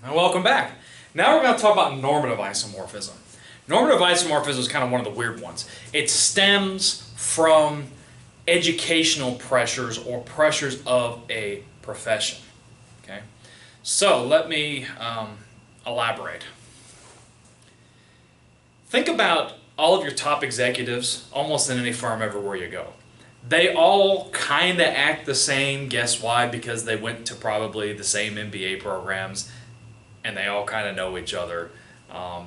And welcome back. Now we're going to talk about normative isomorphism. Normative isomorphism is kind of one of the weird ones. It stems from educational pressures or pressures of a profession. Okay, so let me elaborate. Think about all of your top executives, almost in any firm everywhere you go. They all kind of act the same. Guess why? Because they went to probably the same MBA programs, and they all kind of know each other.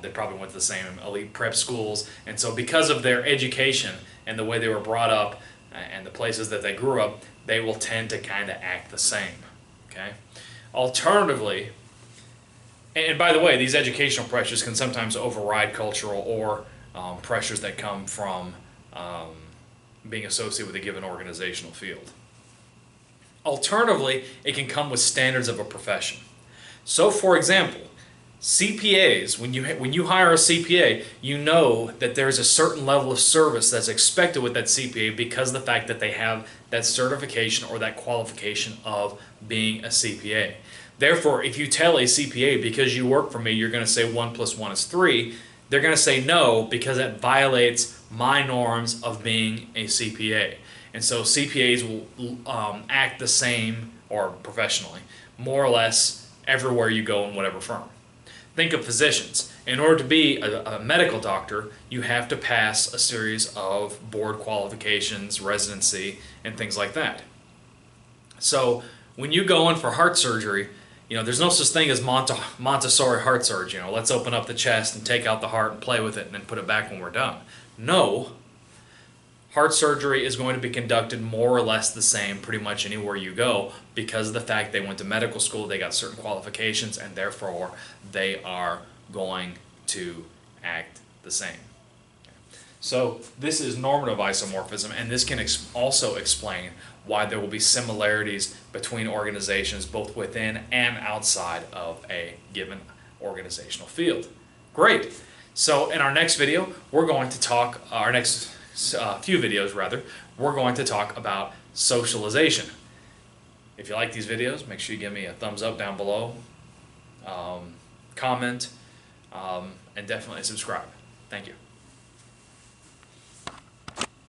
They probably went to the same elite prep schools, and so because of their education and the way they were brought up and the places that they grew up, they will tend to kind of act the same. Okay. Alternatively, and by the way, these educational pressures can sometimes override cultural or pressures that come from being associated with a given organizational field. Alternatively, it can come with standards of a profession. So, for example, CPAs, when you hire a CPA, you know that there is a certain level of service that's expected with that CPA because of the fact that they have that certification or that qualification of being a CPA. Therefore, if you tell a CPA, because you work for me, you're going to say 1 + 1 is 3, they're going to say no because it violates my norms of being a CPA. And so CPAs will act the same, or professionally, more or less everywhere you go in whatever firm. Think of physicians. In order to be a medical doctor, you have to pass a series of board qualifications, residency, and things like that. So when you go in for heart surgery, there's no such thing as Montessori heart surgery. Let's open up the chest and take out the heart and play with it and then put it back when we're done. No. Heart surgery is going to be conducted more or less the same pretty much anywhere you go because of the fact they went to medical school, they got certain qualifications, and therefore they are going to act the same. So this is normative isomorphism, and this can also explain why there will be similarities between organizations both within and outside of a given organizational field. Great. So in our next video, we're going to talk, our next few videos rather, we're going to talk about socialization. If you like these videos, make sure you give me a thumbs up down below, comment, and definitely subscribe. Thank you.